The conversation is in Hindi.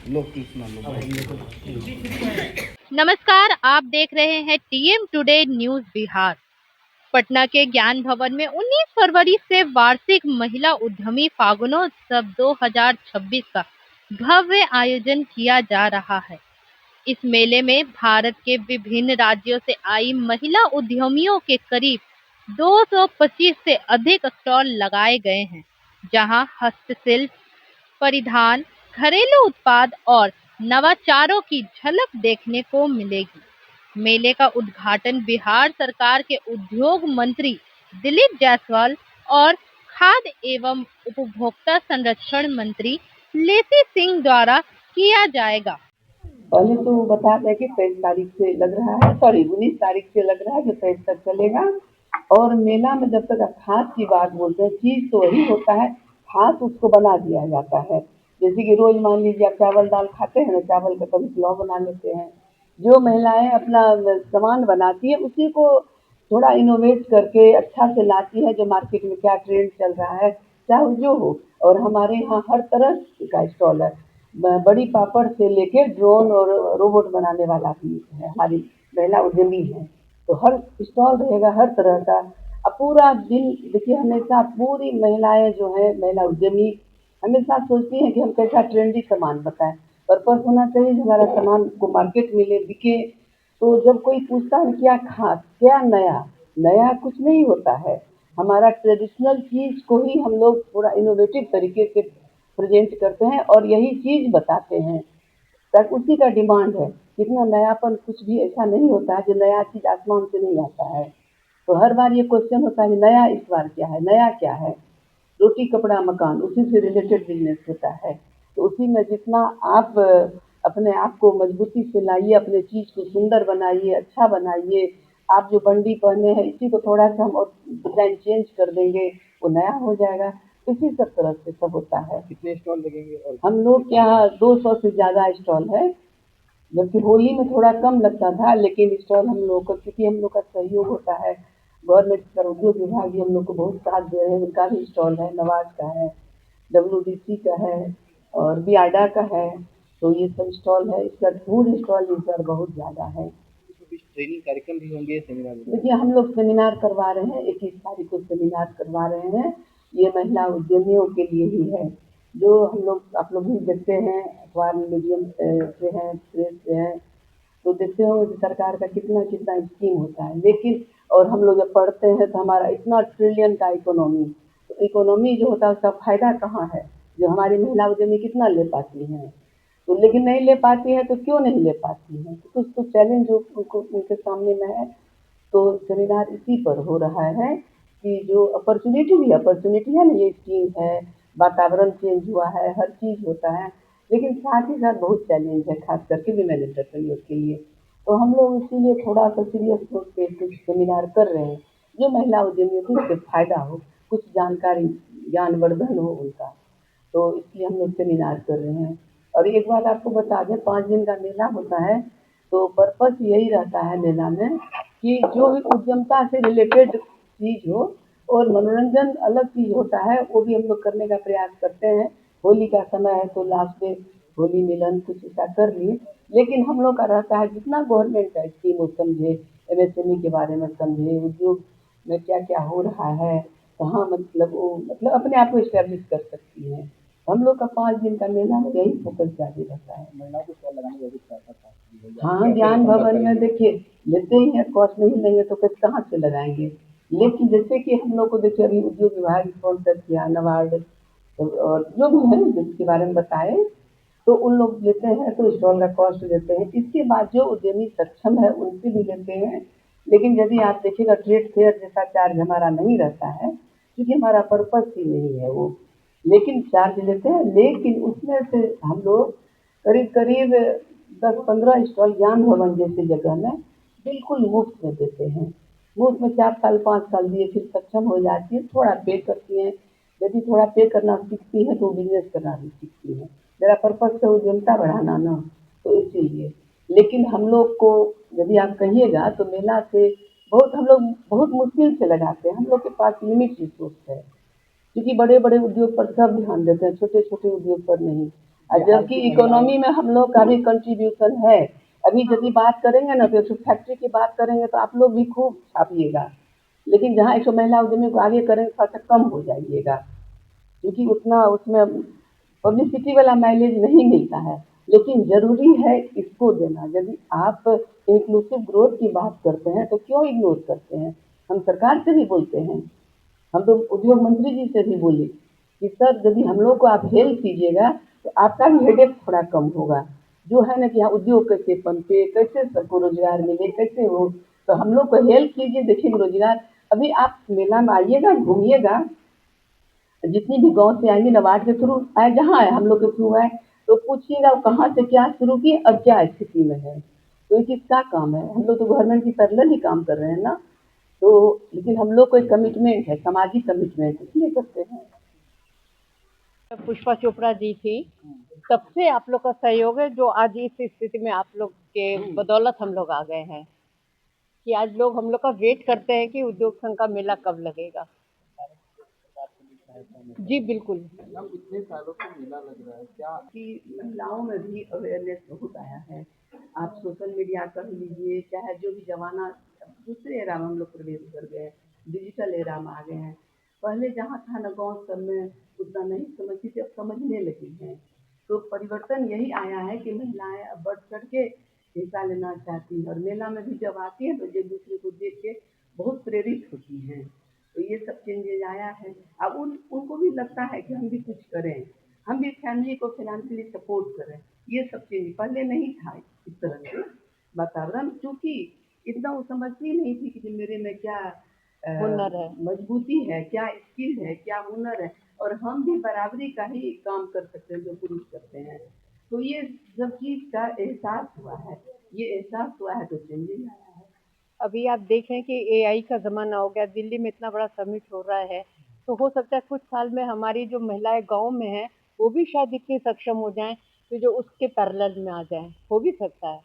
लो कृष्णा लो। नमस्कार, आप देख रहे हैं TM today news Bihar. Patna के ज्ञान भवन में 19 फरवरी से वार्षिक महिला उद्यमी फागुनोत्सव 2026 का भव्य आयोजन किया जा रहा है। इस मेले में भारत के विभिन्न राज्यों से आई महिला उद्यमियों के करीब 225 से अधिक स्टॉल लगाए गए हैं, जहां हस्तशिल्प, परिधान, घरेलू उत्पाद और नवाचारों की झलक देखने को मिलेगी। मेले का उद्घाटन बिहार सरकार के उद्योग मंत्री दिलीप जायसवाल और खाद्य एवं उपभोक्ता संरक्षण मंत्री लेसी सिंह द्वारा किया जाएगा। पहले तो बता दें कि 23 तारीख से लग रहा है, 19 तारीख से लग रहा है, जो 23 तक चलेगा। और मेला में जब तक खास की बात बोलते हैं, चीज तो वही होता है, खास उसको बना दिया जाता है। जैसे कि रोज मान लीजिए आप चावल दाल खाते हैं ना, चावल का कभी पुलाव बना लेते हैं। जो महिलाएं अपना सामान बनाती है उसी को थोड़ा इनोवेट करके अच्छा से लाती है, जो मार्केट में क्या ट्रेंड चल रहा है, चाहे वो जो हो। और हमारे यहाँ हर तरह का स्टॉल है, बड़ी पापड़ से लेके ड्रोन और रोबोट बनाने वाला भी है, हमारी महिला उद्यमी है। तो हर स्टॉल रहेगा हर तरह का। अब पूरा दिन देखिए, हमेशा पूरी महिलाएं जो है महिला उद्यमी हमेशा सोचती हैं कि हम कैसा ट्रेंडी सामान बताएं। पर्पस होना चाहिए कि हमारा सामान को मार्केट मिले, बिके। तो जब कोई पूछता है क्या खास क्या नया, नया कुछ नहीं होता है। हमारा ट्रेडिशनल चीज को ही हम लोग पूरा इनोवेटिव तरीके से प्रेजेंट करते हैं और यही चीज बताते हैं, ताकि उसी का डिमांड है। इतना नयापन कुछ भी ऐसा नहीं होता है जो नया चीज आसमान से नहीं आता है। तो हर बार ये क्वेश्चन होता है कि नया इस बार क्या है, नया क्या है। रोटी कपड़ा मकान उसी से रिलेटेड बिजनेस होता है। तो उसी में जितना आप अपने आप को मजबूती से लाइए, अपने चीज को सुंदर बनाइए, अच्छा बनाइए। आप जो बंडी पहने हैं इसी को थोड़ा सा हम और डिजाइन चेंज कर देंगे, वो नया हो जाएगा। इसी सब तरह से सब होता है। कितने स्टॉल लगेंगे? और हम लोग के यहाँ 200 से ज्यादा स्टॉल है, जबकि होली में थोड़ा कम लगता था। लेकिन स्टॉल हम लोग का, क्योंकि हम लोग का सहयोग होता है, गवर्नमेंट का उद्योग विभाग भी हम लोग को बहुत साथ दे रहे हैं। उनका भी स्टॉल है, नवाज का है, WDC का है और बियाडा का है। तो ये सब स्टॉल है। इसका फूड स्टॉल इस बार बहुत ज़्यादा है। कुछ ट्रेनिंग कार्यक्रम भी होंगे सेमिनार में? देखिए, हम लोग सेमिनार करवा रहे हैं, 21 तारीख को सेमिनार करवा रहे हैं। ये महिला उद्यमियों के लिए ही है, जो हम लोग आप लोग भी देखते हैं अखबार में, मीडियम से हैं, प्रेस से हैं। तो देखते होंगे कि सरकार का कितना कितना स्कीम होता है। लेकिन और हम लोग जब पढ़ते हैं तो हमारा इतना ट्रिलियन का इकोनॉमी, तो इकोनॉमी जो होता है उसका फायदा कहाँ है, जो हमारी महिला उद्यमी कितना ले पाती हैं। तो लेकिन नहीं ले पाती है, तो क्यों नहीं ले पाती हैं, तो कुछ तो चैलेंज जो उनको उनके सामने में है। तो सेमिनार इसी पर हो रहा है कि जो अपॉर्चुनिटी भी अपॉर्चुनिटी है ना, ये स्कीम है, वातावरण चेंज हुआ है, हर चीज़ होता है। लेकिन साथ ही साथ बहुत चैलेंज है, खास करके विमेन एंटरप्रेन्योर के लिए। तो हम लोग इसीलिए थोड़ा सा सीरियस हो के कुछ सेमिनार कर रहे हैं, जो महिला उद्यमियों को इससे फायदा हो, कुछ जानकारी ज्ञानवर्धन हो उनका। तो इसलिए हम लोग सेमिनार कर रहे हैं। और एक बात आपको बता दें, 5 दिन का मेला होता है। तो पर्पस यही रहता है मेला में कि जो भी उद्यमता से रिलेटेड चीज़ हो और मनोरंजन अलग चीज़ होता है, वो भी हम लोग करने का प्रयास करते हैं। होली का समय है तो लास्ट में होली मिलन कुछ ऐसा कर लिए। लेकिन हम लोग का रहता है जितना गवर्नमेंट का स्कीम वो समझे, MSME के बारे में समझे, उद्योग में क्या क्या हो रहा है, कहाँ मतलब वो मतलब अपने आप को इस्टेब्लिश कर सकती हैं। हम लोग का 5 दिन का मेला में यही फोकस ज़्यादा रहता है। महिलाओं को स्टॉल लगाने का भी पैसा था। हाँ, ज्ञान भवन में देखिए लेते ही हैं, कॉस्ट नहीं लेंगे तो फिर कहाँ से लगाएंगे। लेकिन जैसे कि हम लोग को देखिए अभी उद्योग विभाग स्पॉन्सर किया, नबार्ड और जो भी है जिसके बारे में बताए, तो उन लोग लेते हैं तो स्टॉल का कॉस्ट देते हैं। इसके बाद जो उद्यमी सक्षम है उनसे भी लेते हैं। लेकिन यदि आप देखिएगा ट्रेड फेयर जैसा चार्ज हमारा नहीं रहता है, क्योंकि हमारा पर्पस ही नहीं है वो। लेकिन चार्ज लेते हैं, लेकिन उसमें से हम लोग करीब करीब 10-15 स्टॉल ज्ञान भवन जैसी जगह में बिल्कुल मुफ्त में देते हैं। मुफ्त में 4 साल 5 साल दिए, फिर सक्षम हो जाती है, थोड़ा पे करती हैं। यदि थोड़ा पे करना सीखती हैं तो बिजनेस करना भी सीखती हैं। मेरा पर्पस है उद्यमता बढ़ाना ना, तो इसीलिए। लेकिन हम लोग को यदि आप कहिएगा तो मेला से बहुत हम लोग बहुत मुश्किल से लगाते हैं। हम लोग के पास लिमिट रिसोर्स है, क्योंकि बड़े बड़े उद्योग पर सब ध्यान देते हैं, छोटे छोटे उद्योग पर नहीं। और जबकि इकोनॉमी में हम लोग का भी कंट्रीब्यूशन है। अभी यदि बात करेंगे ना तो फैक्ट्री की बात करेंगे तो आप लोग भी खूब छापिएगा, लेकिन जहाँ 100 महिला उद्यमी को आगे करेंगे थोड़ा सा कम हो जाइएगा, क्योंकि उतना उसमें पब्लिसिटी वाला माइलेज नहीं मिलता है। लेकिन जरूरी है इसको देना। यदि आप इंक्लूसिव ग्रोथ की बात करते हैं तो क्यों इग्नोर करते हैं? हम सरकार से भी बोलते हैं, हम तो उद्योग मंत्री जी से भी बोले कि सर यदि हम लोग को आप हेल्प कीजिएगा तो आपका भी हेडेक थोड़ा कम होगा। जो है ना कि यहाँ उद्योग कैसे पनपे, कैसे सबको रोजगार मिले, कैसे हो, तो हम लोग को हेल्प कीजिए। देखिए रोजगार, अभी आप मेला में आइएगा, घूमिएगा, जितनी भी गांव से आएंगे नबार्ड के थ्रू आए, जहाँ आए हम लोग के थ्रू आए, तो पूछिएगा कहाँ से क्या शुरू किए और क्या स्थिति में है। तो ये किसका काम है? हम लोग तो गवर्नमेंट की पैरेलल ही काम कर रहे हैं ना। तो लेकिन हम लोग को एक कमिटमेंट है, सामाजिक कमिटमेंट, इसलिए करते हैं। पुष्पा चोपड़ा जी थी, तब से आप लोग का सहयोग है जो आज इस स्थिति में आप लोग के बदौलत हम लोग आ गए हैं कि आज लोग हम लोग का वेट करते हैं कि उद्योग संघ का मेला कब लगेगा। जी बिल्कुल। मैम इतने सालों से मेला लग रहा है, क्या कि महिलाओं में भी अवेयरनेस बहुत आया है। आप सोशल मीडिया कर लीजिए, चाहे जो भी जमाना, दूसरे एरा में हम लोग प्रवेश कर गए, डिजिटल एरा में आ गए हैं। पहले जहाँ था ना गाँव सब में उतना नहीं समझती थी, अब समझने लगी हैं। तो परिवर्तन यही आया है कि महिलाएं अब बढ़ चढ़ के हिस्सा लेना चाहती हैं, और मेला में भी जब आती हैं तो एक दूसरे को देख के बहुत प्रेरित होती हैं। तो ये सब चेंजेज आया है। अब उनको भी लगता है कि हम भी कुछ करें, हम भी फैमिली को फाइनेंशियली सपोर्ट करें। ये सब चीज़ पहले नहीं था इस तरह से वातावरण, क्योंकि इतना वो समझती नहीं थी कि मेरे में क्या हुनर है, मजबूती है, क्या स्किल है, क्या हुनर है, और हम भी बराबरी का ही काम कर सकते हैं जो पुरुष करते हैं। तो ये सब चीज़ का एहसास हुआ है, ये एहसास हुआ है तो चेंजेज आया है। अभी आप देख रहे हैं कि एआई का ज़माना हो गया, दिल्ली में इतना बड़ा समिट हो रहा है, तो हो सकता है कुछ साल में हमारी जो महिलाएं गांव में हैं वो भी शायद इतनी सक्षम हो जाएं कि जो उसके पैरेलल में आ जाएं, हो भी सकता है।